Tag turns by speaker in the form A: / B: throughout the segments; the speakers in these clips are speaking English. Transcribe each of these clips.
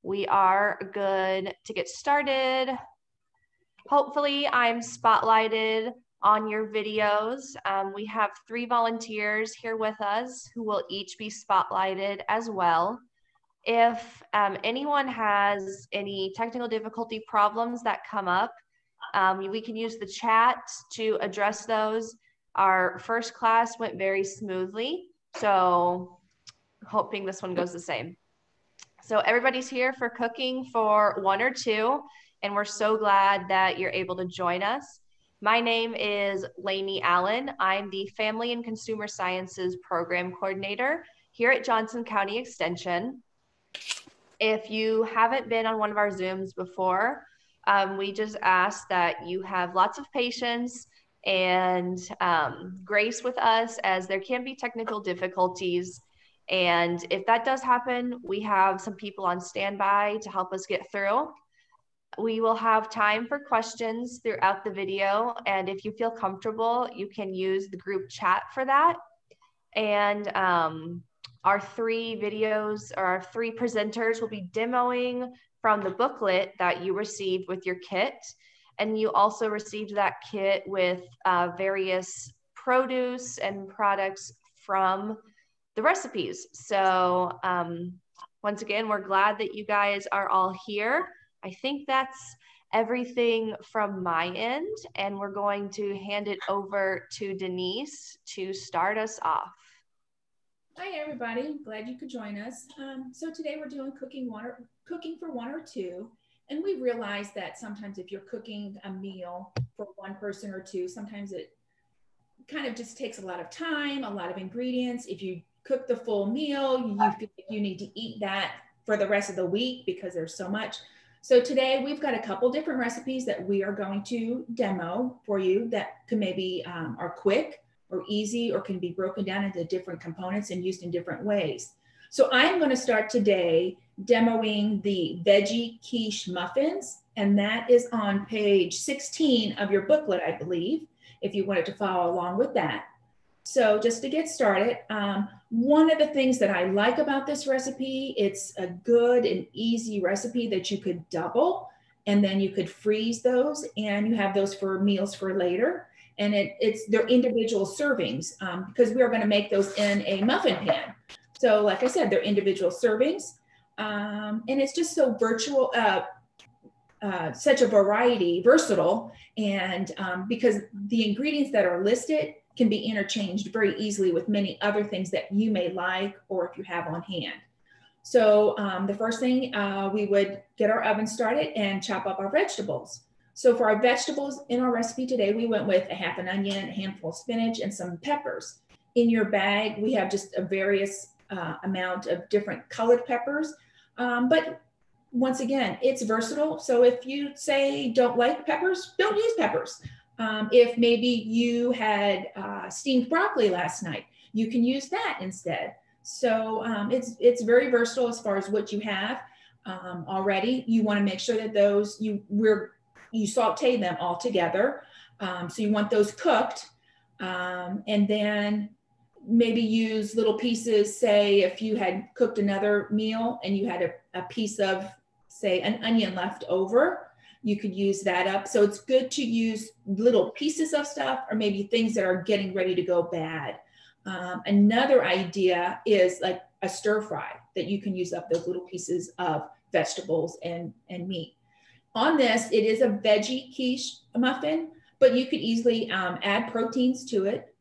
A: We are good to get started. Hopefully I'm spotlighted on your videos. We have 3 volunteers here with us who will each be spotlighted as well. If anyone has any technical difficulty problems that come up, we can use the chat to address those. Our first class went very smoothly, so hoping this one goes the same. So everybody's here for cooking for 1 or 2, and we're so glad that you're able to join us. My name is Lainey Allen. I'm the Family and Consumer Sciences Program Coordinator here at Johnson County Extension. If you haven't been on one of our Zooms before, we just ask that you have lots of patience and grace with us, as there can be technical difficulties. And if that does happen, we have some people on standby to help us get through. We will have time for questions throughout the video. And if you feel comfortable, you can use the group chat for that. And our 3 videos, or our 3 presenters, will be demoing from the booklet that you received with your kit. And you also received that kit with various produce and products from the recipes. So once again, we're glad that you guys are all here. I think that's everything from my end, and we're going to hand it over to Denise to start us off.
B: Hi everybody, glad you could join us. So today we're doing cooking for 1 or 2, and we realize that sometimes if you're cooking a meal for 1 person or 2, sometimes it kind of just takes a lot of time, a lot of ingredients. If you cook the full meal, you feel like you need to eat that for the rest of the week because there's so much. So today we've got a couple different recipes that we are going to demo for you that can maybe are quick or easy, or can be broken down into different components and used in different ways. So I'm going to start today demoing the Veggie Quiche muffins, and that is on page 16 of your booklet, I believe, if you wanted to follow along with that. So just to get started, one of the things that I like about this recipe, it's a good and easy recipe that you could double, and then you could freeze those, and you have those for meals for later. And it's their individual servings, because we are going to make those in a muffin pan. So like I said, they're individual servings, and it's just so such a variety, versatile, and because the ingredients that are listed can be interchanged very easily with many other things that you may like, or if you have on hand. So the first thing, we would get our oven started and chop up our vegetables. So for our vegetables in our recipe today, we went with a half an onion, a handful of spinach, and some peppers. In your bag, we have just a various amount of different colored peppers, but once again, it's versatile. So if you say don't like peppers, don't use peppers. If maybe you had steamed broccoli last night, you can use that instead. So it's very versatile as far as what you have already. You want to make sure that those you saute them all together. So you want those cooked, and then maybe use little pieces. Say if you had cooked another meal and you had a piece of, say, an onion left over, you could use that up. So it's good to use little pieces of stuff, or maybe things that are getting ready to go bad. Another idea is like a stir fry, that you can use up those little pieces of vegetables and meat. On this, it is a veggie quiche muffin, but you could easily add proteins to it.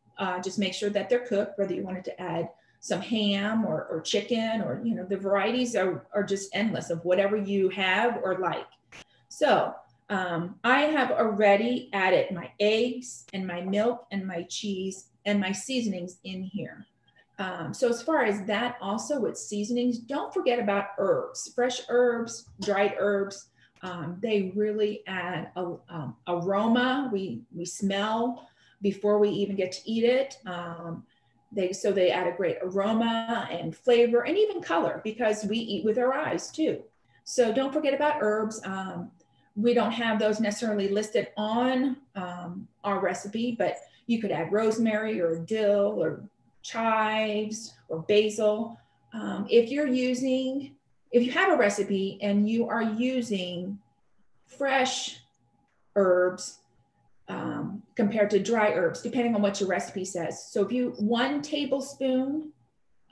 B: Just make sure that they're cooked, whether you wanted to add some ham or chicken, or, you know, the varieties are just endless of whatever you have or like. So I have already added my eggs and my milk and my cheese and my seasonings in here. So as far as that, also with seasonings, don't forget about herbs, fresh herbs, dried herbs. They really add aroma. We smell before we even get to eat it. So they add a great aroma and flavor and even color, because we eat with our eyes too. So don't forget about herbs. We don't have those necessarily listed on our recipe, but you could add rosemary or dill or chives or basil. If you're using if you have a recipe and you are using fresh herbs compared to dry herbs, depending on what your recipe says. So if you 1 tablespoon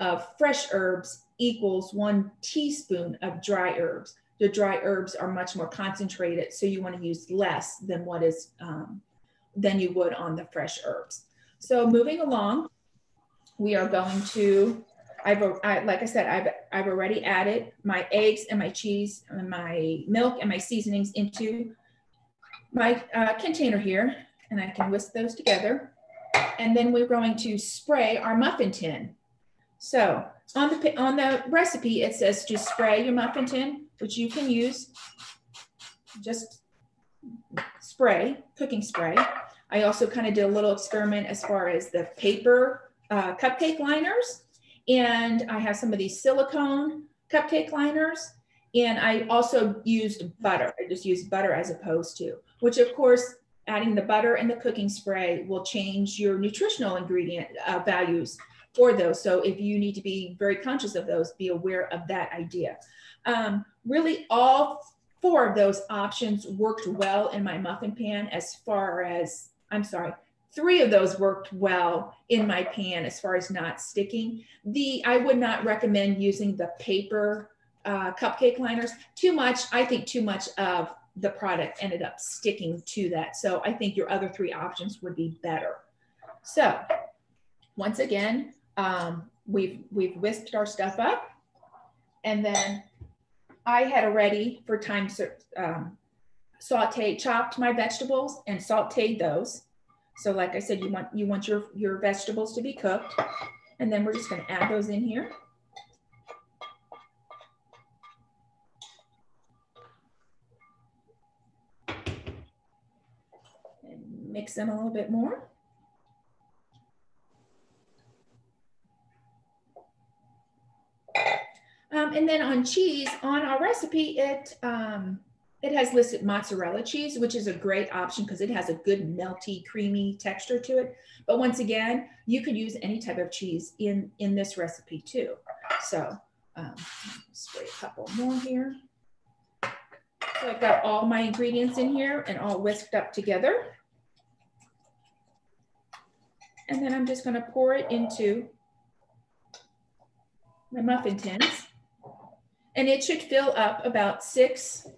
B: of fresh herbs equals 1 teaspoon of dry herbs. The dry herbs are much more concentrated, so you want to use less than what is than you would on the fresh herbs. So moving along, we are going to, like I said, I've already added my eggs and my cheese and my milk and my seasonings into my container here, and I can whisk those together. And then we're going to spray our muffin tin. So on the recipe, it says to spray your muffin tin, which you can use just spray, cooking spray. I also kind of did a little experiment as far as the paper cupcake liners. And I have some of these silicone cupcake liners. And I also used butter. I just used butter as opposed to, which of course, adding the butter and the cooking spray will change your nutritional ingredient values for those. So if you need to be very conscious of those, be aware of that idea. Really all 4 of those options worked well in my muffin pan as far as, I'm sorry, 3 of those worked well in my pan as far as not sticking. I would not recommend using the paper cupcake liners. Too much, I think too much of the product ended up sticking to that. So I think your other 3 options would be better. So once again, we've whisked our stuff up, and then I had already for time chopped my vegetables and sauteed those. So like I said, you want your vegetables to be cooked, and then we're just going to add those in here. And mix them a little bit more. And then on cheese, on our recipe, it has listed mozzarella cheese, which is a great option because it has a good melty, creamy texture to it. But once again, you could use any type of cheese in this recipe too. So spray a couple more here. So I've got all my ingredients in here and all whisked up together. And then I'm just going to pour it into my muffin tins. And it should fill up about 6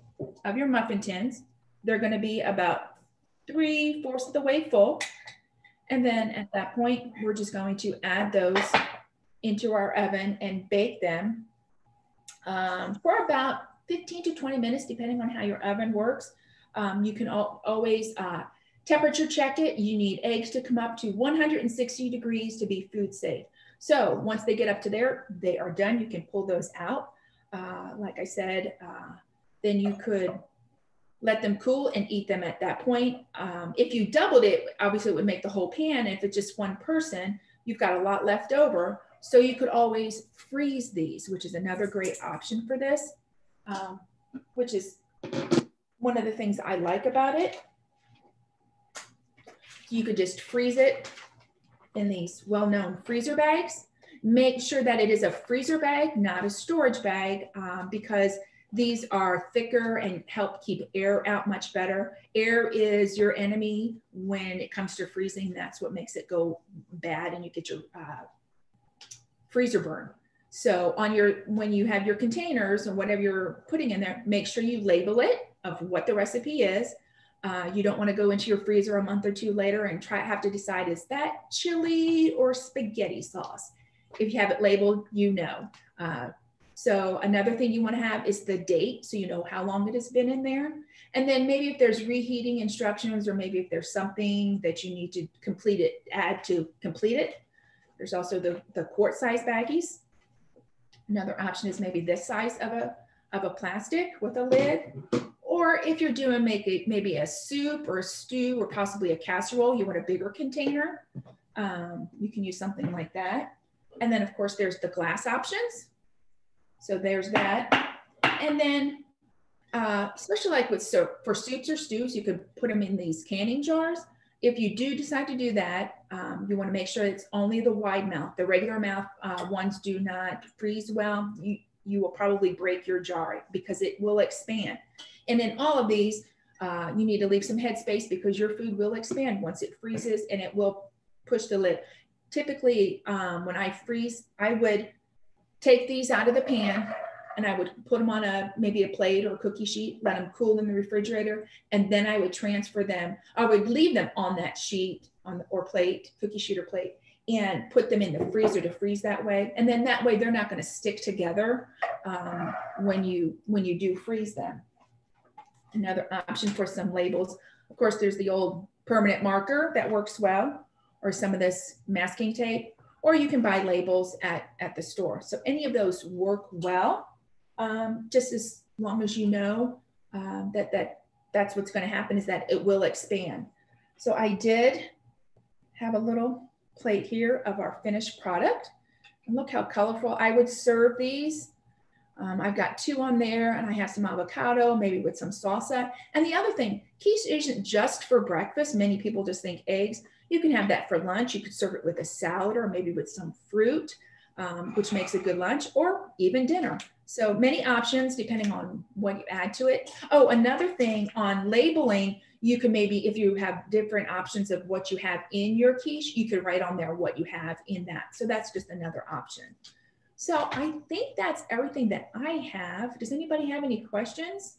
B: of your muffin tins. They're going to be about 3/4 of the way full. And then at that point, we're just going to add those into our oven and bake them for about 15 to 20 minutes, depending on how your oven works. You can always temperature check it. You need eggs to come up to 160 degrees to be food safe. So once they get up to there, they are done. You can pull those out. Like I said, then you could let them cool and eat them at that point. If you doubled it, obviously it would make the whole pan. If it's just one person, you've got a lot left over. So you could always freeze these, which is another great option for this, which is one of the things I like about it. You could just freeze it in these well-known freezer bags. Make sure that it is a freezer bag, not a storage bag, because these are thicker and help keep air out much better. Air is your enemy when it comes to freezing. That's what makes it go bad and you get your freezer burn. So when you have your containers and whatever you're putting in there, make sure you label it of what the recipe is. You don't want to go into your freezer a month or 2 later and have to decide, is that chili or spaghetti sauce? If you have it labeled, you know. So another thing you want to have is the date, so you know how long it has been in there. And then maybe if there's reheating instructions, or maybe if there's something that you need to add to complete it. There's also the quart size baggies. Another option is maybe this size of a plastic with a lid. Or if you're doing maybe a soup or a stew or possibly a casserole, you want a bigger container. You can use something like that. And then of course there's the glass options. So there's that. And then especially like for soups or stews, you could put them in these canning jars. If you do decide to do that, you want to make sure it's only the wide mouth. The regular mouth ones do not freeze well. you will probably break your jar because it will expand. And in all of these, you need to leave some headspace because your food will expand once it freezes, and it will push the lid. Typically, when I freeze, I would take these out of the pan and I would put them on maybe a plate or a cookie sheet, let them cool in the refrigerator, and then I would transfer them. I would leave them on that sheet or plate, cookie sheet or plate, and put them in the freezer to freeze that way. And then that way they're not going to stick together when you do freeze them. Another option for some labels, of course, there's the old permanent marker that works well, or some of this masking tape, or you can buy labels at the store. So any of those work well, just as long as you know that's what's going to happen, is that it will expand. So I did have a little plate here of our finished product. And look how colorful. I would serve these. I've got 2 on there, and I have some avocado, maybe with some salsa. And the other thing, quiche isn't just for breakfast. Many people just think eggs. You can have that for lunch. You could serve it with a salad or maybe with some fruit, which makes a good lunch, or even dinner. So many options depending on what you add to it. Oh, another thing on labeling, you can maybe, if you have different options of what you have in your quiche, you could write on there what you have in that. So that's just another option. So I think that's everything that I have. Does anybody have any questions?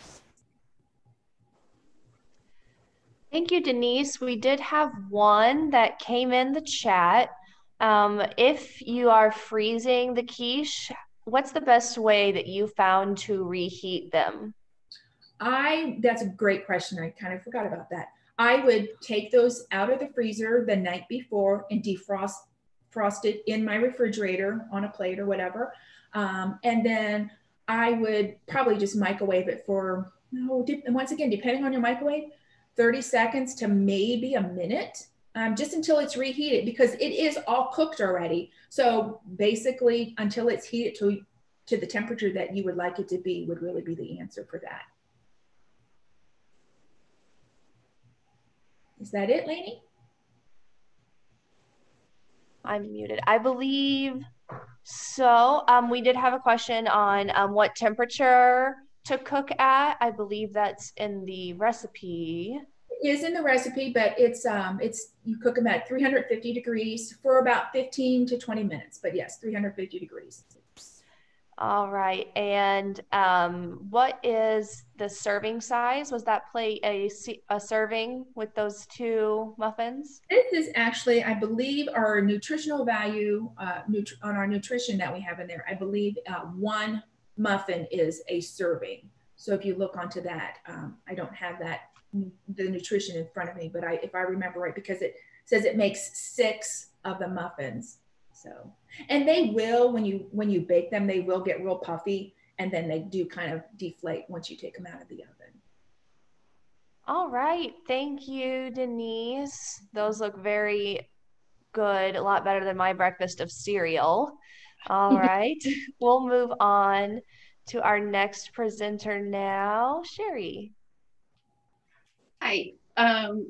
A: Thank you, Denise. We did have one that came in the chat. If you are freezing the quiche, what's the best way that you found to reheat them?
B: That's a great question. I kind of forgot about that. I would take those out of the freezer the night before and frost it in my refrigerator on a plate or whatever. And then I would probably just microwave it for, once again, depending on your microwave, 30 seconds to maybe a minute, just until it's reheated, because it is all cooked already. So basically, until it's heated to the temperature that you would like it to be, would really be the answer for that. Is that it, Lainey?
A: I'm muted. I believe so. We did have a question on what temperature to cook at. I believe that's in the recipe.
B: It is in the recipe, but it's you cook them at 350 degrees for about 15 to 20 minutes. But yes, 350 degrees.
A: All right. And what is the serving size? Was that plate a serving with those 2 muffins?
B: This is actually, I believe, our nutritional value on our nutrition that we have in there. I believe 1 muffin is a serving. So if you look onto that, I don't have the nutrition in front of me, but if I remember right, because it says it makes 6 of the muffins. So, and they will, when you bake them, they will get real puffy, and then they do kind of deflate once you take them out of the oven.
A: All right. Thank you, Denise. Those look very good, a lot better than my breakfast of cereal. All right. We'll move on to our next presenter now, Sherry.
C: Hi,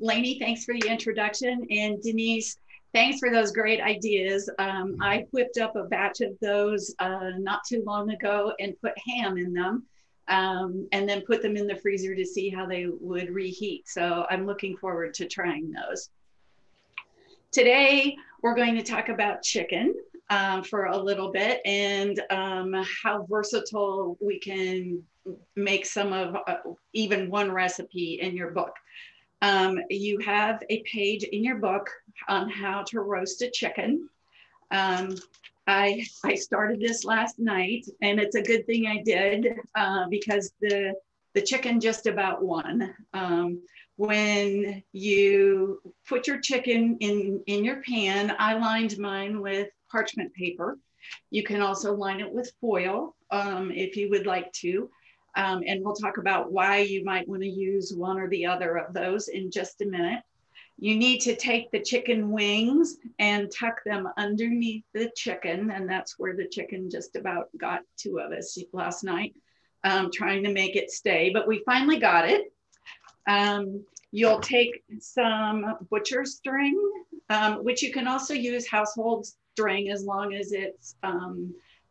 C: Lainey, thanks for the introduction. And Denise, thanks for those great ideas. I whipped up a batch of those not too long ago and put ham in them, and then put them in the freezer to see how they would reheat. So I'm looking forward to trying those. Today, we're going to talk about chicken for a little bit, and how versatile we can make some of even one recipe in your book. You have a page in your book on how to roast a chicken. I started this last night, and it's a good thing I did because the chicken just about won. When you put your chicken in your pan, I lined mine with parchment paper. You can also line it with foil if you would like to. And we'll talk about why you might want to use one or the other of those in just a minute. You need to take the chicken wings and tuck them underneath the chicken. And that's where the chicken just about got 2 of us last night, trying to make it stay, but we finally got it. You'll take some butcher string, which you can also use household string as long as it's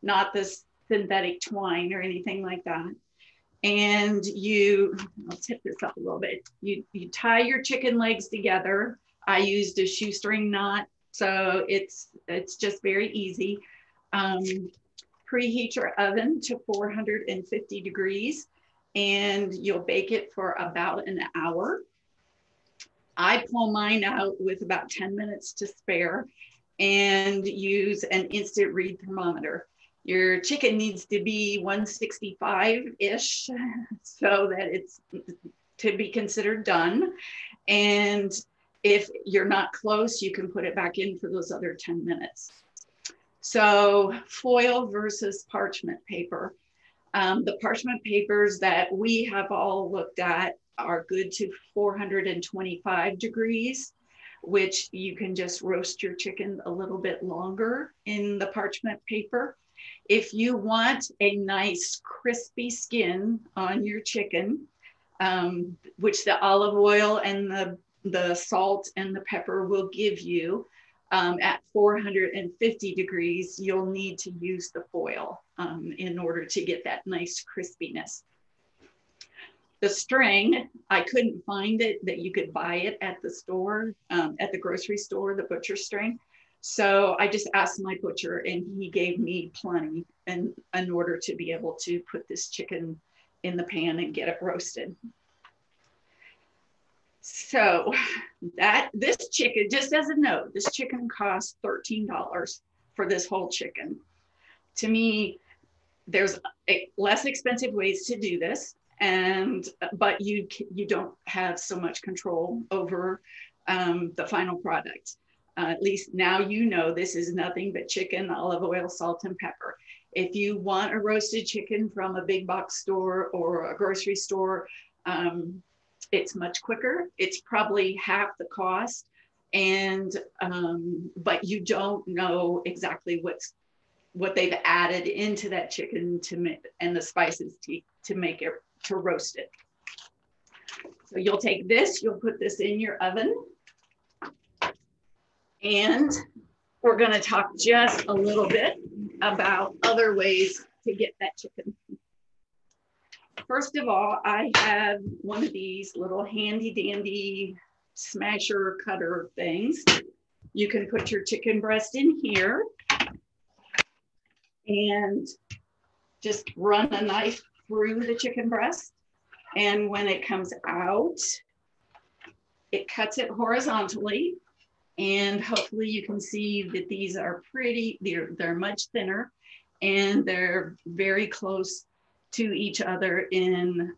C: not this synthetic twine or anything like that. And I'll tip this up a little bit. You tie your chicken legs together. I used a shoestring knot, so it's just very easy. Preheat your oven to 450 degrees, and you'll bake it for about an hour. I pull mine out with about 10 minutes to spare and use an instant read thermometer. Your chicken needs to be 165-ish so that it's to be considered done. And if you're not close, you can put it back in for those other 10 minutes. So foil versus parchment paper. The parchment papers that we have all looked at are good to 425 degrees, which you can just roast your chicken a little bit longer in the parchment paper. If you want a nice crispy skin on your chicken, which the olive oil and the salt and the pepper will give you, at 450 degrees, you'll need to use the foil in order to get that nice crispiness. The string, I couldn't find it that you could buy it at the store, at the grocery store, the butcher string. So I just asked my butcher and he gave me plenty in order to be able to put this chicken in the pan and get it roasted. So this chicken, just as a note, this chicken costs $13 for this whole chicken. To me, there's less expensive ways to do this, but you don't have so much control over the final product. At least now you know this is nothing but chicken, olive oil, salt, and pepper. If you want a roasted chicken from a big box store or a grocery store, it's much quicker. It's probably half the cost, but you don't know exactly what they've added into that chicken and the spices to make it, to roast it. So you'll take this, you'll put this in your oven, and we're going to talk just a little bit about other ways to get that chicken. First of all, I have one of these little handy dandy smasher cutter things. You can put your chicken breast in here and just run a knife through the chicken breast. And when it comes out, it cuts it horizontally. And hopefully you can see that these are pretty, they're much thinner and they're very close to each other in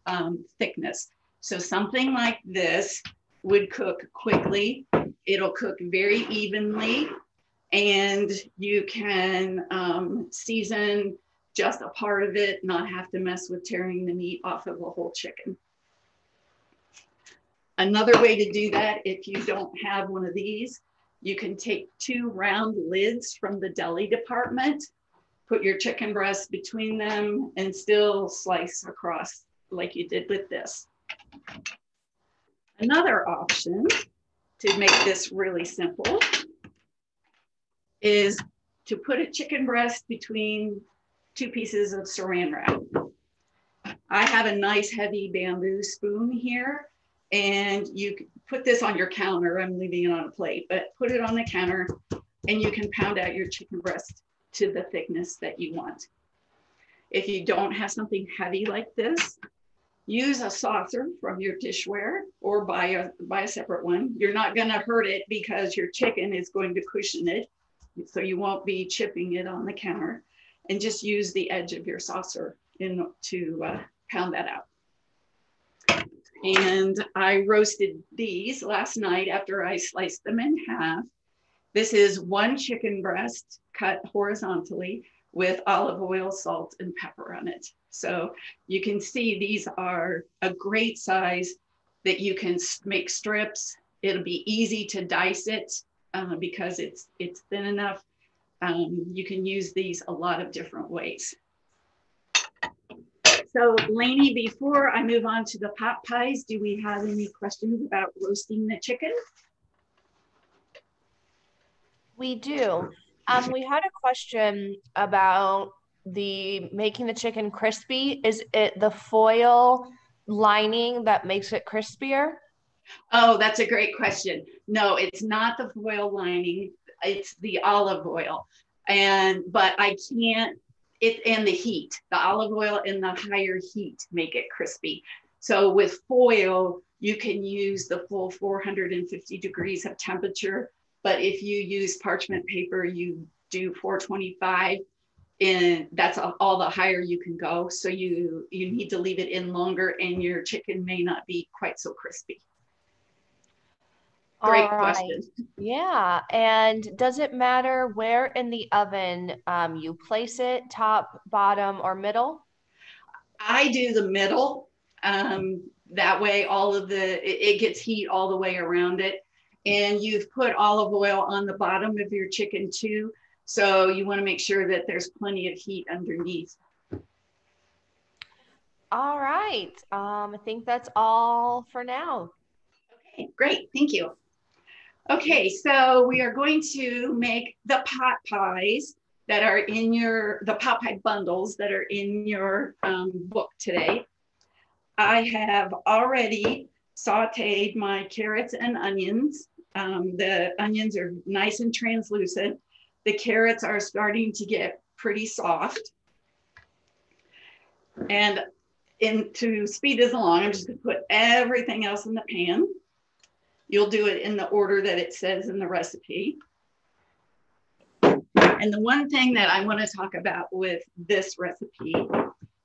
C: thickness. So something like this would cook quickly. It'll cook very evenly, and you can season just a part of it, not have to mess with tearing the meat off of a whole chicken. Another way to do that, if you don't have one of these, you can take 2 round lids from the deli department, put your chicken breast between them, and still slice across like you did with this. Another option to make this really simple is to put a chicken breast between 2 pieces of saran wrap. I have a nice heavy bamboo spoon here, and you can put this on your counter. I'm leaving it on a plate, but put it on the counter and you can pound out your chicken breast to the thickness that you want. If you don't have something heavy like this, use a saucer from your dishware or buy a separate one. You're not going to hurt it because your chicken is going to cushion it, so you won't be chipping it on the counter, and just use the edge of your saucer to pound that out. And I roasted these last night after I sliced them in half. This is 1 chicken breast cut horizontally with olive oil, salt, and pepper on it. So you can see these are a great size that you can make strips. It'll be easy to dice it because it's thin enough. You can use these a lot of different ways. So Lainey, before I move on to the pot pies, do we have any questions about roasting the chicken?
A: We do. We had a question about the making the chicken crispy? Is it the foil lining that makes it crispier?
C: Oh, that's a great question. No, it's not the foil lining. It's the olive oil. But I can't, and the heat, the olive oil and the higher heat make it crispy. So with foil, you can use the full 450 degrees of temperature. But if you use parchment paper, you do 425, and that's all the higher you can go. So you need to leave it in longer, and your chicken may not be quite so crispy. Great question.
A: Yeah. And does it matter where in the oven you place it, top, bottom, or middle?
C: I do the middle. That way it gets heat all the way around it. And you've put olive oil on the bottom of your chicken too. So you want to make sure that there's plenty of heat underneath.
A: All right. I think that's all for now.
C: Okay, great. Thank you. Okay, so we are going to make the pot pies that are in the pot pie bundles that are in your book today. I have already sauteed my carrots and onions. The onions are nice and translucent. The carrots are starting to get pretty soft. And to speed this along, I'm just going to put everything else in the pan. You'll do it in the order that it says in the recipe. And the one thing that I want to talk about with this recipe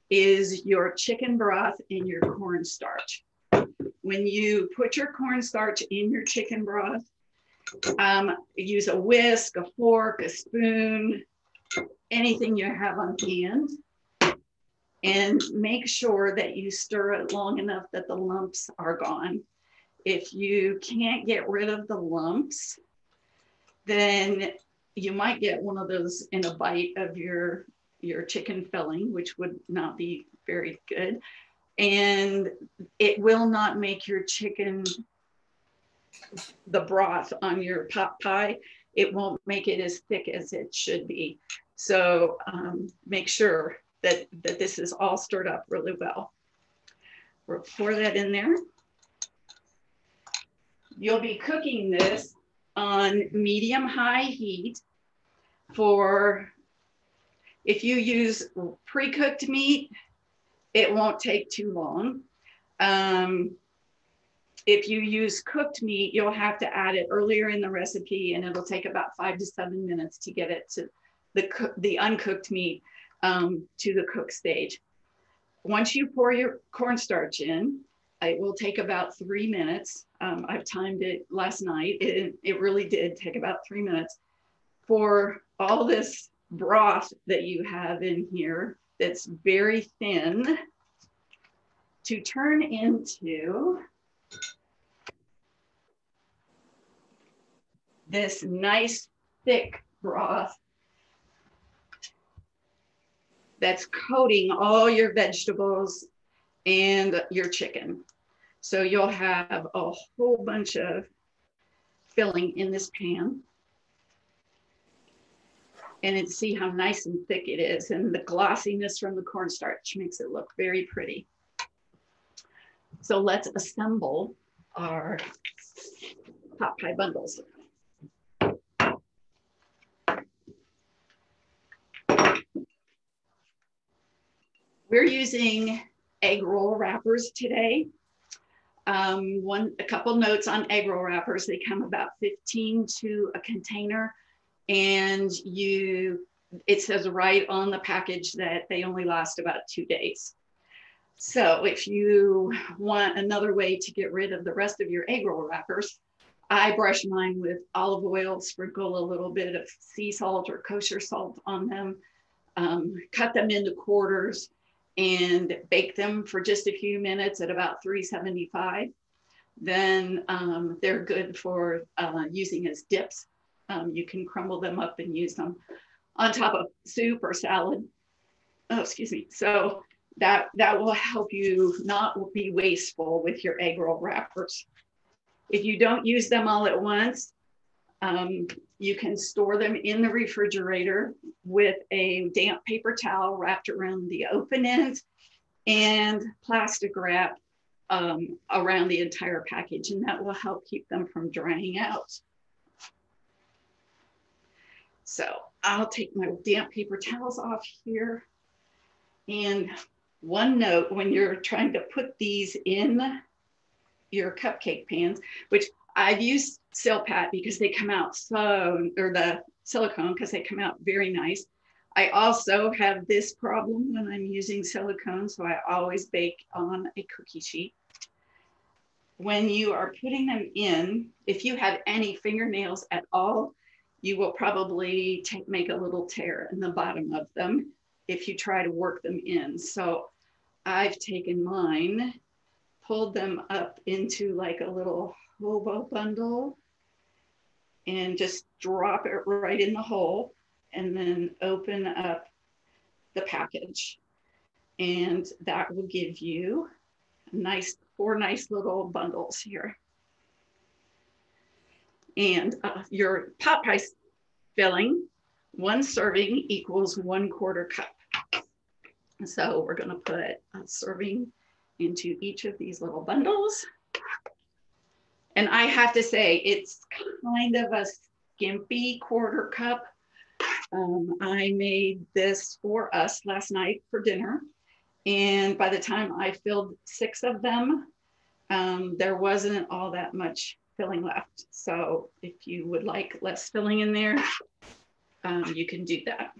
C: is your chicken broth and your cornstarch. When you put your cornstarch in your chicken broth, use a whisk, a fork, a spoon, anything you have on hand, and make sure that you stir it long enough that the lumps are gone. If you can't get rid of the lumps, then you might get one of those in a bite of your chicken filling, which would not be very good. And it will not make your chicken, the broth on your pot pie, it won't make it as thick as it should be. So make sure that this is all stirred up really well. We'll pour that in there. You'll be cooking this on medium-high heat if you use pre-cooked meat, it won't take too long. If you use cooked meat, you'll have to add it earlier in the recipe, and it'll take about 5 to 7 minutes to get it to the uncooked meat to the cook stage. Once you pour your cornstarch in, it will take about 3 minutes. I've timed it last night. It really did take about 3 minutes for all this broth that you have in here that's very thin to turn into this nice thick broth that's coating all your vegetables and your chicken. So you'll have a whole bunch of filling in this pan. And see how nice and thick it is. And the glossiness from the cornstarch makes it look very pretty. So let's assemble our pot pie bundles. We're using egg roll wrappers today. A couple notes on egg roll wrappers. They come about 15 to a container, and it says right on the package that they only last about 2 days. So if you want another way to get rid of the rest of your egg roll wrappers, I brush mine with olive oil, sprinkle a little bit of sea salt or kosher salt on them, cut them into quarters, and bake them for just a few minutes at about 375. Then they're good for using as dips. You can crumble them up and use them on top of soup or salad. Oh, excuse me. So that will help you not be wasteful with your egg roll wrappers. If you don't use them all at once, You can store them in the refrigerator with a damp paper towel wrapped around the open end and plastic wrap around the entire package, and that will help keep them from drying out. So I'll take my damp paper towels off here. And one note, when you're trying to put these in your cupcake pans, which I've used Silpat because they come out so, or the silicone because they come out very nice. I also have this problem when I'm using silicone, so I always bake on a cookie sheet. When you are putting them in, if you have any fingernails at all, you will probably make a little tear in the bottom of them if you try to work them in. So I've taken mine, pulled them up into like a little hobo bundle and just drop it right in the hole and then open up the package. And that will give you four nice little bundles here. And your pot pie filling, 1 serving equals 1/4 cup. So we're gonna put a serving into each of these little bundles. And I have to say, it's kind of a skimpy 1/4 cup. I made this for us last night for dinner. And by the time I filled 6 of them, there wasn't all that much filling left. So if you would like less filling in there, you can do that.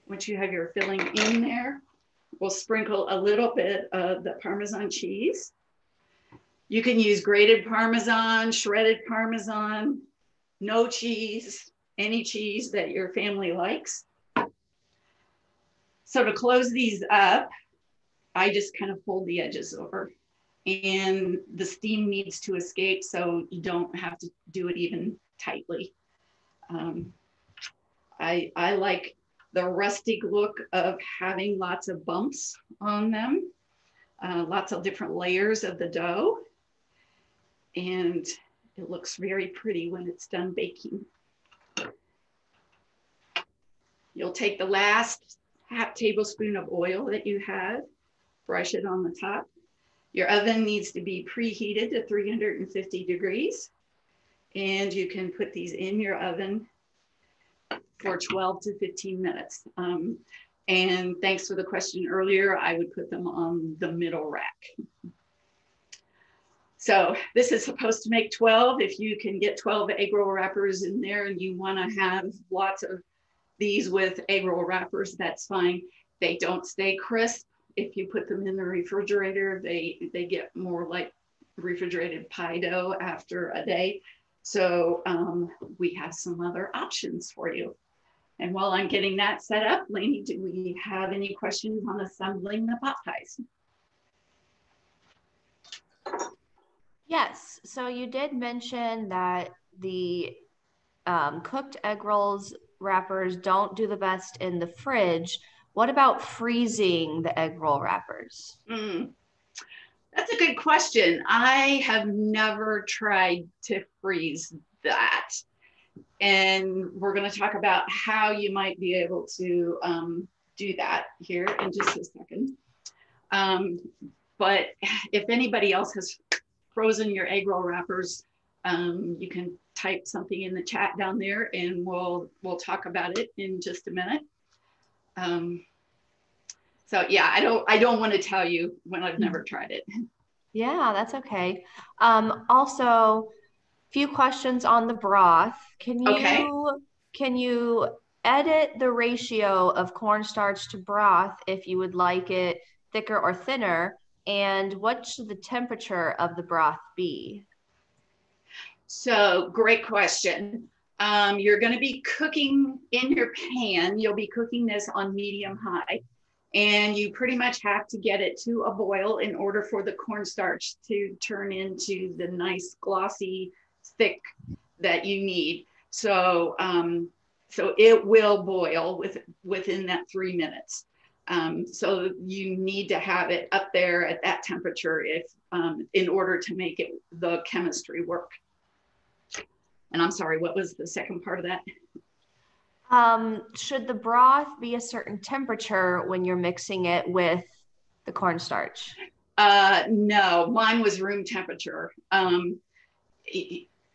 C: Once you have your filling in there, we'll sprinkle a little bit of the Parmesan cheese. You can use grated Parmesan, shredded Parmesan, no cheese, any cheese that your family likes. So to close these up, I just kind of fold the edges over, and the steam needs to escape, so you don't have to do it even tightly. I like the rustic look of having lots of bumps on them, lots of different layers of the dough, and it looks very pretty when it's done baking. You'll take the last half tablespoon of oil that you had, brush it on the top. Your oven needs to be preheated to 350 degrees, and you can put these in your oven for 12 to 15 minutes. And thanks for the question earlier, I would put them on the middle rack. So this is supposed to make 12. If you can get 12 egg roll wrappers in there and you want to have lots of these with egg roll wrappers, that's fine. They don't stay crisp. If you put them in the refrigerator, they get more like refrigerated pie dough after a day. So we have some other options for you. And while I'm getting that set up, Lainey, do we have any questions on assembling the pot pies?
A: Yes, so you did mention that the cooked egg rolls wrappers don't do the best in the fridge. What about freezing the egg roll wrappers?
C: That's a good question. I have never tried to freeze that. And we're going to talk about how you might be able to do that here in just a second. But if anybody else has frozen your egg roll wrappers, you can type something in the chat down there and we'll talk about it in just a minute. So yeah, I don't want to tell you when I've never tried it.
A: Yeah, that's okay. Also, few questions on the broth. Can you edit the ratio of cornstarch to broth if you would like it thicker or thinner? And what should the temperature of the broth be?
C: So great question. You're going to be cooking in your pan. You'll be cooking this on medium high, and you pretty much have to get it to a boil in order for the cornstarch to turn into the nice glossy thick that you need. So so it will boil within that 3 minutes. So you need to have it up there at that temperature if in order to make it the chemistry work. And I'm sorry, what was the second part of that?
A: Should the broth be a certain temperature when you're mixing it with the cornstarch?
C: No, mine was room temperature.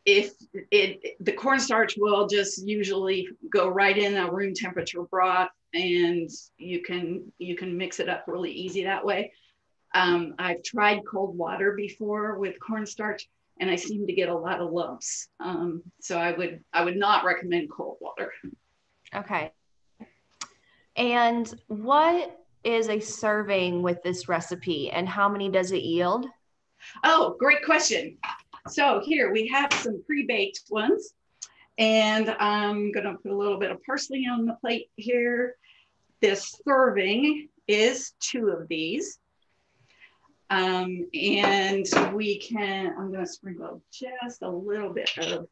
C: If the cornstarch will just usually go right in a room temperature broth, and you can mix it up really easy that way. I've tried cold water before with cornstarch, and I seem to get a lot of lumps. So I would not recommend cold water.
A: Okay. And what is a serving with this recipe, and how many does it yield?
C: Oh, great question. So here we have some pre-baked ones, and I'm gonna put a little bit of parsley on the plate here. This serving is 2 of these. And I'm gonna sprinkle just a little bit of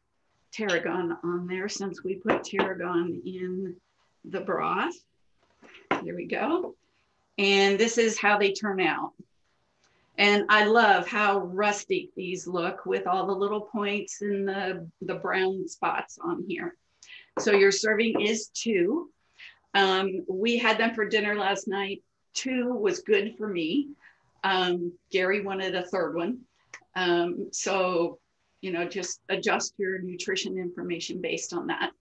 C: tarragon on there since we put tarragon in the broth. There we go. And this is how they turn out. And I love how rustic these look with all the little points and the brown spots on here. So your serving is 2. We had them for dinner last night. 2 was good for me. Gary wanted a 3rd one. So, you know, just adjust your nutrition information based on that.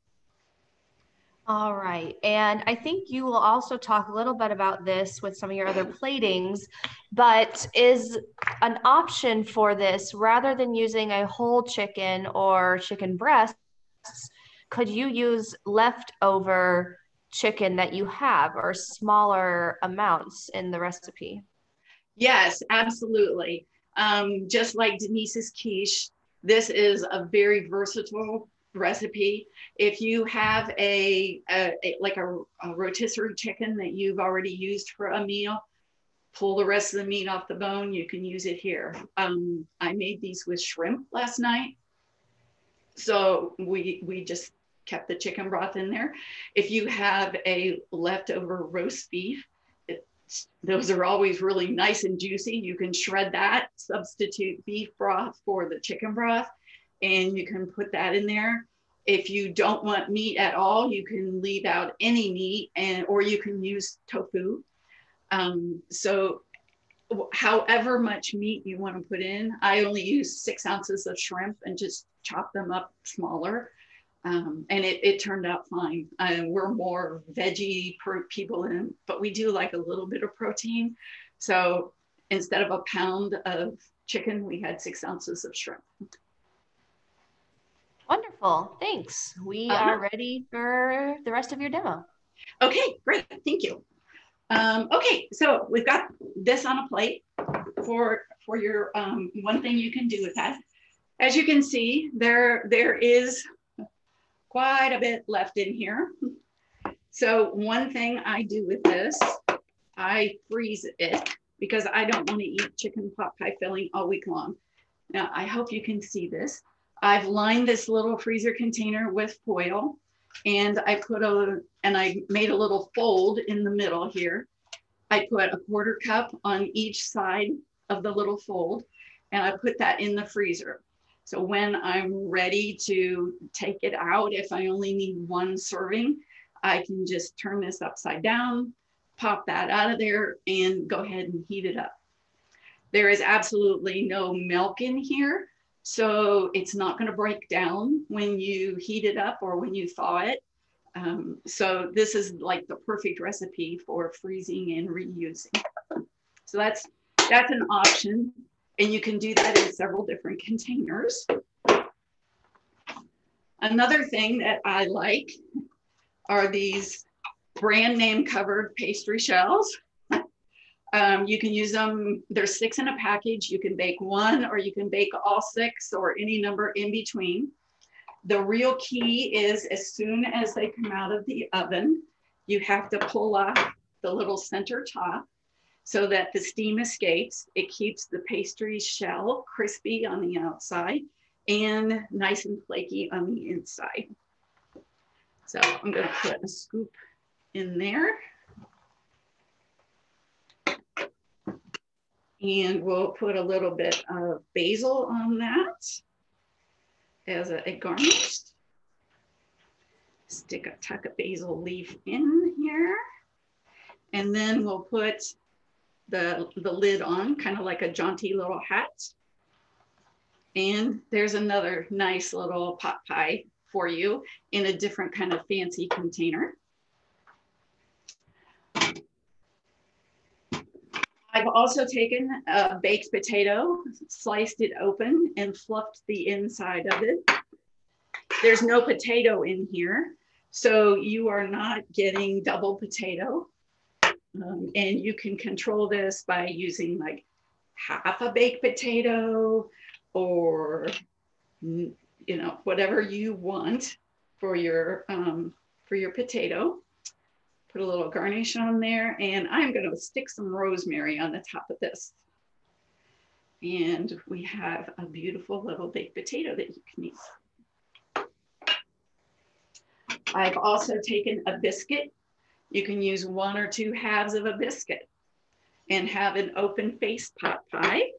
A: All right. And I think you will also talk a little bit about this with some of your other platings, but is an option for this, rather than using a whole chicken or chicken breasts, could you use leftover chicken that you have or smaller amounts in the recipe?
C: Yes, absolutely. Just like Denise's quiche, this is a very versatile recipe. If you have a rotisserie chicken that you've already used for a meal, pull the rest of the meat off the bone, you can use it here. I made these with shrimp last night. So we just kept the chicken broth in there. If you have a leftover roast beef, those are always really nice and juicy. You can shred that, substitute beef broth for the chicken broth, and you can put that in there. If you don't want meat at all, you can leave out any meat, or you can use tofu. So however much meat you want to put in, I only use 6 ounces of shrimp and just chop them up smaller. And it turned out fine. We're more veggie people, but we do like a little bit of protein. So instead of a pound of chicken, we had 6 ounces of shrimp.
A: Wonderful. Thanks. We are ready for the rest of your demo.
C: Okay, great. Thank you. Okay, so we've got this on a plate for your one thing you can do with that. As you can see, there is quite a bit left in here. So one thing I do with this, I freeze it because I don't want to eat chicken pot pie filling all week long. Now, I hope you can see this. I've lined this little freezer container with foil, and I made a little fold in the middle here. I put a 1/4 cup on each side of the little fold, and I put that in the freezer. So when I'm ready to take it out, if I only need 1 serving, I can just turn this upside down, pop that out of there, and go ahead and heat it up. There is absolutely no milk in here, so it's not going to break down when you heat it up or when you thaw it. So this is like the perfect recipe for freezing and reusing. So that's an option, and you can do that in several different containers. Another thing that I like are these brand name covered pastry shells. You can use them, there's 6 in a package. You can bake 1, or you can bake all 6, or any number in between. The real key is, as soon as they come out of the oven, you have to pull off the little center top so that the steam escapes. It keeps the pastry shell crispy on the outside and nice and flaky on the inside. So I'm going to put a scoop in there. And we'll put a little bit of basil on that, as a garnish. Tuck a basil leaf in here. And then we'll put the lid on, kind of like a jaunty little hat. And there's another nice little pot pie for you in a different kind of fancy container. I've also taken a baked potato, sliced it open and fluffed the inside of it. There's no potato in here, so you are not getting double potato. And you can control this by using like half a baked potato or, you know, whatever you want for your potato. Put a little garnish on there, and I'm going to stick some rosemary on the top of this. And we have a beautiful little baked potato that you can eat. I've also taken a biscuit. You can use 1 or 2 halves of a biscuit and have an open face pot pie.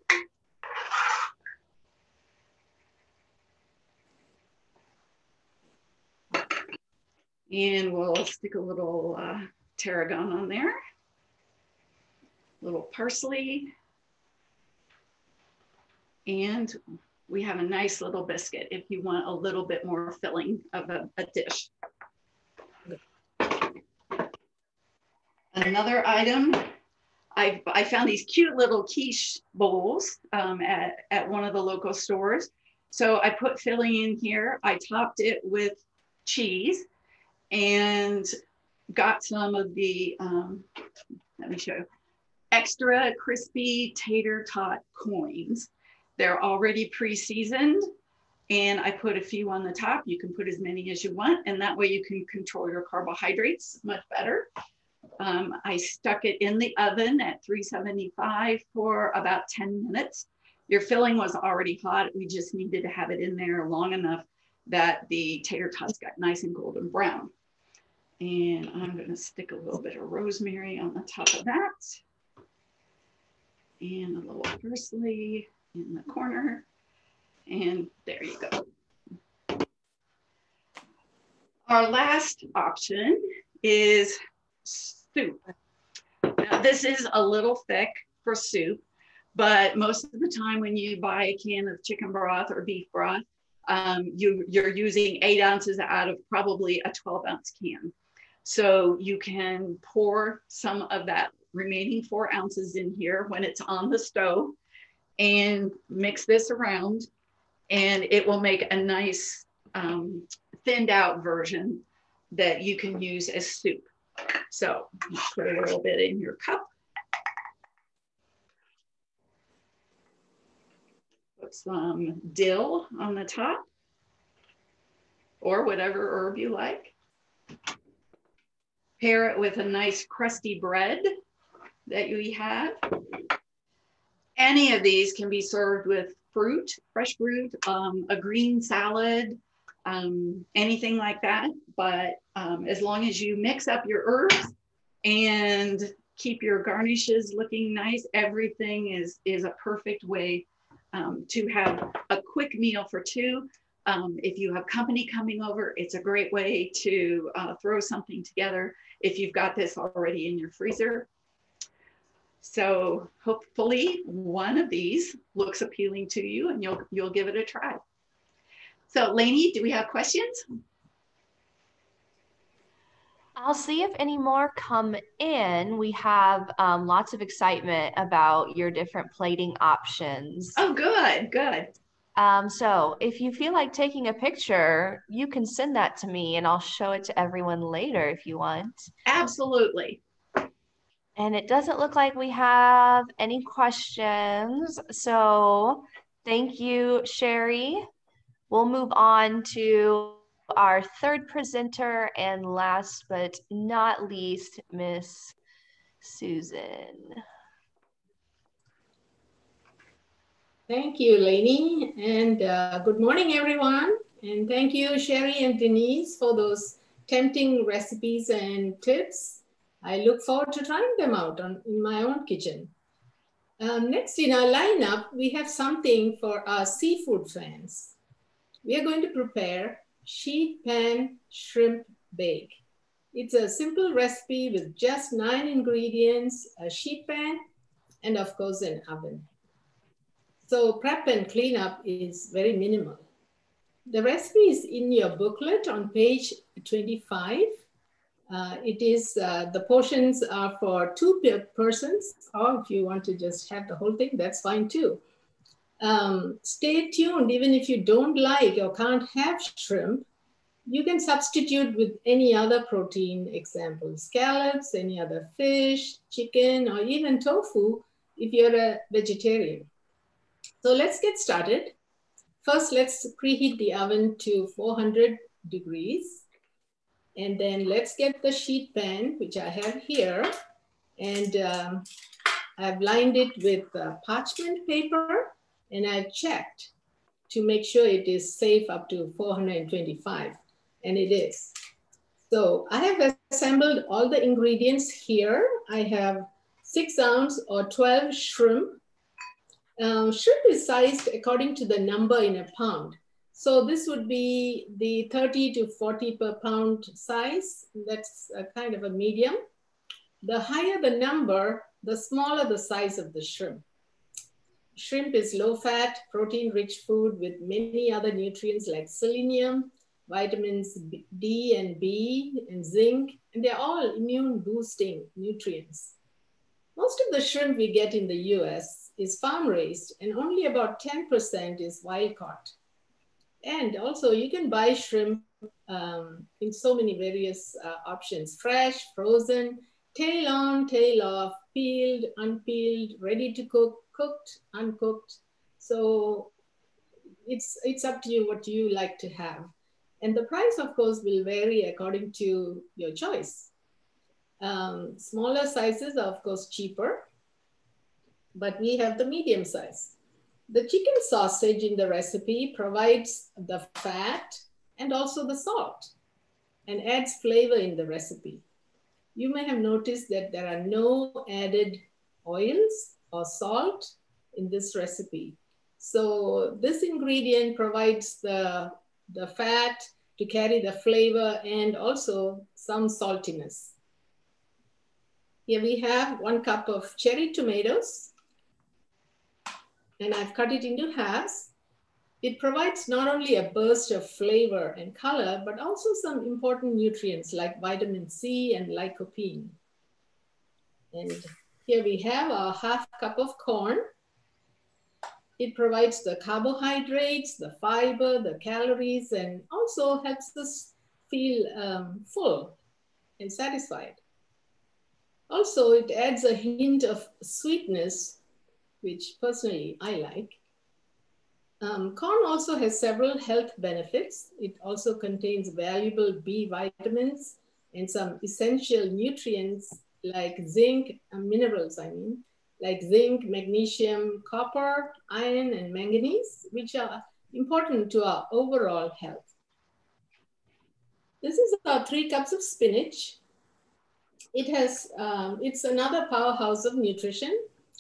C: And we'll stick a little tarragon on there, a little parsley, and we have a nice little biscuit if you want a little bit more filling of a dish. Another item, I found these cute little quiche bowls at one of the local stores. So I put filling in here. I topped it with cheese and got some of the, let me show you, extra crispy tater tot coins. They're already pre-seasoned, and I put a few on the top. You can put as many as you want, and that way you can control your carbohydrates much better. I stuck it in the oven at 375 for about 10 minutes. Your filling was already hot. We just needed to have it in there long enough that the tater tots got nice and golden brown. And I'm going to stick a little bit of rosemary on the top of that. And a little parsley in the corner. And there you go. Our last option is soup. Now, this is a little thick for soup, but most of the time when you buy a can of chicken broth or beef broth, you're using 8 ounces out of probably a 12-ounce can. So you can pour some of that remaining 4 ounces in here when it's on the stove and mix this around, and it will make a nice thinned out version that you can use as soup. So put a little bit in your cup. Put some dill on the top or whatever herb you like. Pair it with a nice crusty bread that you have. Any of these can be served with fruit, fresh fruit, a green salad, anything like that. But as long as you mix up your herbs and keep your garnishes looking nice, everything is a perfect way to have a quick meal for 2. If you have company coming over, it's a great way to throw something together if you've got this already in your freezer. So hopefully one of these looks appealing to you and you'll give it a try. So Lainey, do we have questions?
A: I'll see if any more come in. We have lots of excitement about your different plating options.
C: Oh, good, good.
A: So if you feel like taking a picture, you can send that to me and I'll show it to everyone later if you want.
C: Absolutely.
A: And it doesn't look like we have any questions. So thank you, Sherry. We'll move on to our third presenter and last but not least, Miss Susan.
D: Thank you, Lainey, and good morning, everyone. And thank you, Sherry and Denise, for those tempting recipes and tips. I look forward to trying them out in my own kitchen. Next in our lineup, we have something for our seafood fans. We are going to prepare sheet pan shrimp bake. It's a simple recipe with just 9 ingredients, a sheet pan, and of course an oven. So prep and cleanup is very minimal. The recipe is in your booklet on page 25. The portions are for 2 persons, or if you want to just have the whole thing, that's fine too. Stay tuned. Even if you don't like or can't have shrimp, you can substitute with any other protein, example, scallops, any other fish, chicken, or even tofu if you're a vegetarian. So let's get started. First, let's preheat the oven to 400 degrees. And then let's get the sheet pan, which I have here. And I've lined it with parchment paper, and I've checked to make sure it is safe up to 425, and it is. So I have assembled all the ingredients here. I have 6 ounce or 12 shrimp. Shrimp is sized according to the number in a pound. So this would be the 30 to 40 per pound size. That's a kind of a medium. The higher the number, the smaller the size of the shrimp. Shrimp is low-fat, protein-rich food with many other nutrients like selenium, vitamins D and B, and zinc, and they're all immune-boosting nutrients. Most of the shrimp we get in the US is farm-raised, and only about 10% is wild-caught. And also, you can buy shrimp in so many various options: fresh, frozen, tail on, tail off, peeled, unpeeled, ready to cook, cooked, uncooked. So it's up to you what you like to have. And the price, of course, will vary according to your choice. Smaller sizes are, of course, cheaper, but we have the medium size. The chicken sausage in the recipe provides the fat and also the salt and adds flavor in the recipe. You may have noticed that there are no added oils or salt in this recipe. So this ingredient provides the fat to carry the flavor and also some saltiness. Here we have 1 cup of cherry tomatoes, and I've cut it into halves. It provides not only a burst of flavor and color, but also some important nutrients like vitamin C and lycopene. And here we have a 1/2 cup of corn. It provides the carbohydrates, the fiber, the calories, and also helps us feel full and satisfied. Also, it adds a hint of sweetness, which personally I like. Corn also has several health benefits. It also contains valuable B vitamins and some essential nutrients like zinc, minerals, like zinc, magnesium, copper, iron, and manganese, which are important to our overall health. This is our 3 cups of spinach. It's another powerhouse of nutrition.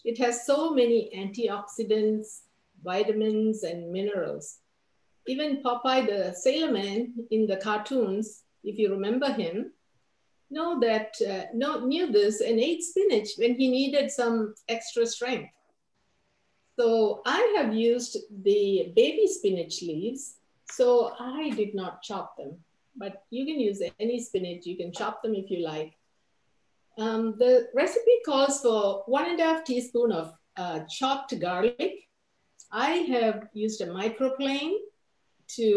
D: It has so many antioxidants, vitamins, and minerals. Even Popeye the Sailor Man in the cartoons, if you remember him, knew this and ate spinach when he needed some extra strength. So I have used the baby spinach leaves, so I did not chop them, but you can use any spinach. You can chop them if you like. The recipe calls for 1½ teaspoon of chopped garlic. I have used a microplane to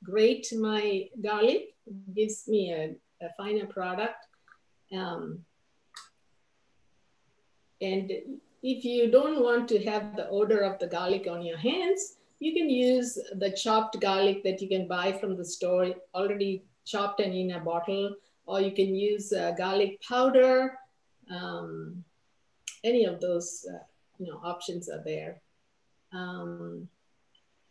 D: grate my garlic. It gives me a finer product. And if you don't want to have the odor of the garlic on your hands, you can use the chopped garlic that you can buy from the store, already chopped and in a bottle, or you can use garlic powder. Any of those options are there.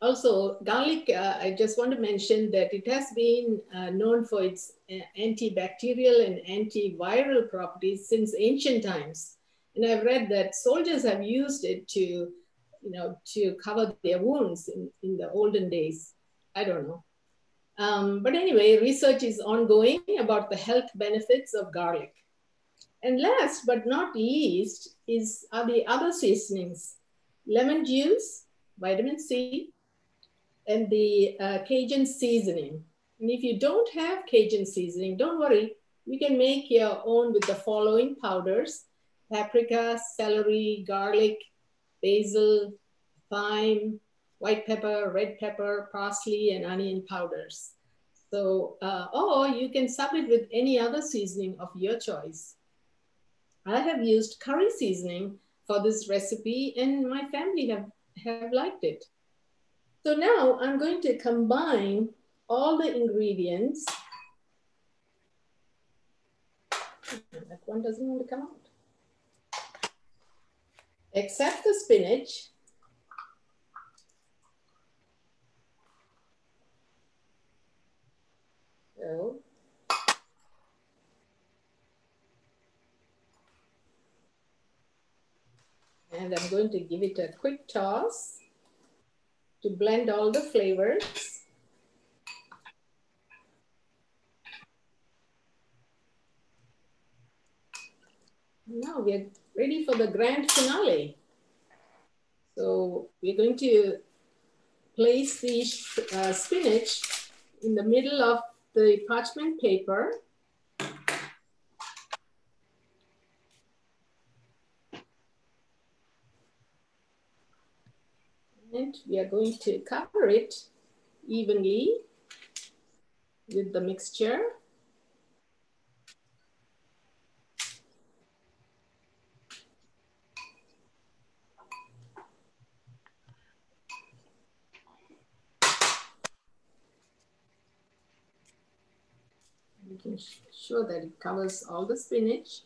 D: Also, garlic, I just want to mention that it has been known for its antibacterial and antiviral properties since ancient times. And I've read that soldiers have used it to cover their wounds in the olden days. I don't know. But anyway, research is ongoing about the health benefits of garlic. And last but not least are the other seasonings: lemon juice, vitamin C, and the Cajun seasoning. And if you don't have Cajun seasoning, don't worry. You can make your own with the following powders: paprika, celery, garlic, basil, thyme, white pepper, red pepper, parsley, and onion powders. So, or you can sub it with any other seasoning of your choice. I have used curry seasoning for this recipe, and my family have liked it. So now I'm going to combine all the ingredients. That one doesn't want to come out. Except the spinach. So, and I'm going to give it a quick toss to blend all the flavors. Now we're ready for the grand finale. So we're going to place the spinach in the middle of the parchment paper. And we are going to cover it evenly with the mixture. Making sure that it covers all the spinach.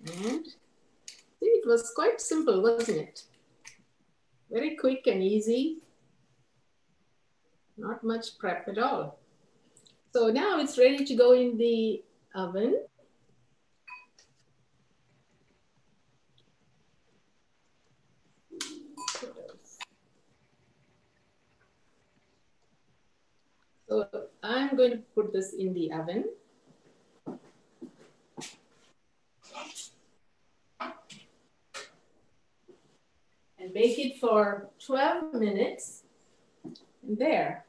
D: And see, it was quite simple, wasn't it? Very quick and easy. Not much prep at all. So now it's ready to go in the oven. So I'm going to put this in the oven. And bake it for 12 minutes. And there,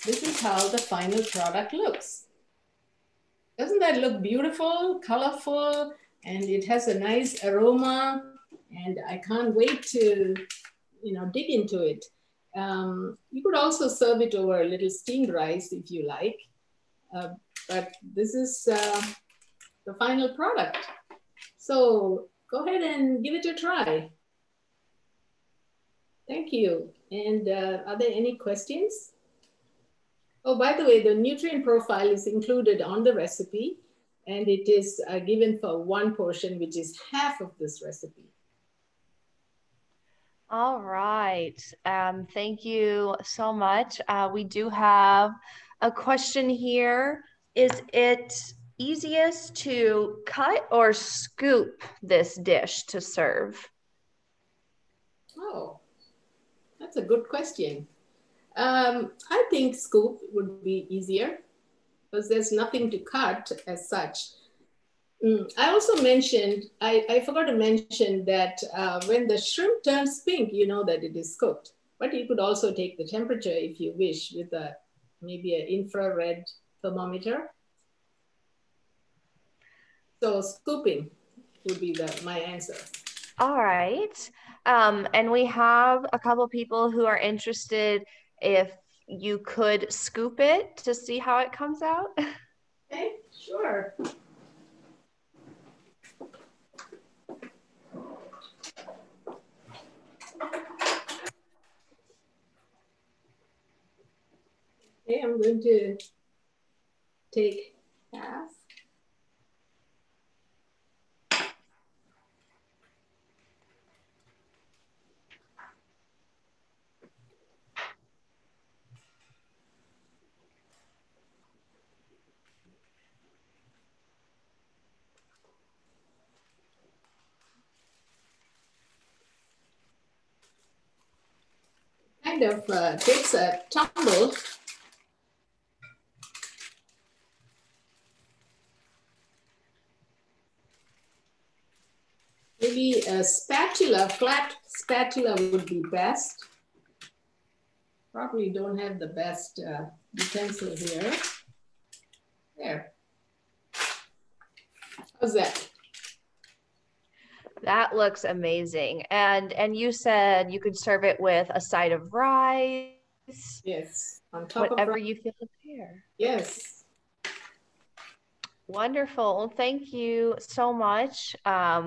D: this is how the final product looks. Doesn't that look beautiful, colorful, and it has a nice aroma, and I can't wait to, dig into it. You could also serve it over a little steamed rice if you like, but this is the final product. So go ahead and give it a try. Thank you. And are there any questions? Oh, by the way, the nutrient profile is included on the recipe, and it is given for one portion, which is half of this recipe.
A: All right. Thank you so much. We do have a question here. Is it easiest to cut or scoop this dish to serve?
D: Oh, that's a good question. I think scoop would be easier because there's nothing to cut as such. I also mentioned, I forgot to mention that when the shrimp turns pink, you know that it is cooked. But you could also take the temperature if you wish with maybe an infrared thermometer. So scooping would be my answer.
A: All right. And we have a couple people who are interested if you could scoop it to see how it comes out.
D: Okay, sure. Okay, I'm going to take half. kind of takes a tumble. Maybe a spatula, flat spatula would be best. Probably don't have the best utensil here. There. How's that?
A: That looks amazing. And you said you could serve it with a side of rice.
D: Yes, on top
A: whatever
D: of rice.
A: You feel here.
D: Yes.
A: Wonderful. Thank you so much.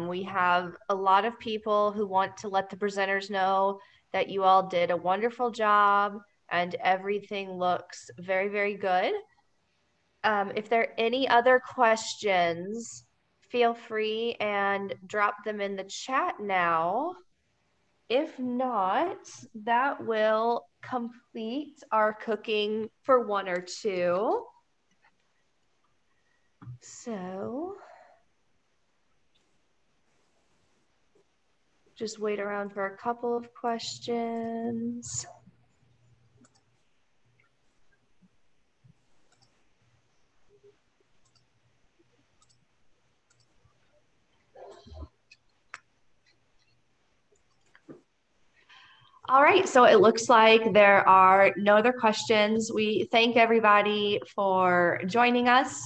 A: We have a lot of people who want to let the presenters know that you all did a wonderful job and everything looks very, very good. If there are any other questions, feel free and drop them in the chat now. If not, that will complete our cooking for 1 or 2. So just wait around for a couple of questions. All right, so it looks like there are no other questions. We thank everybody for joining us.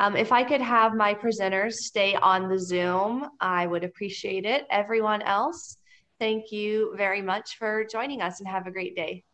A: If I could have my presenters stay on the Zoom, I would appreciate it. Everyone else, thank you very much for joining us and have a great day.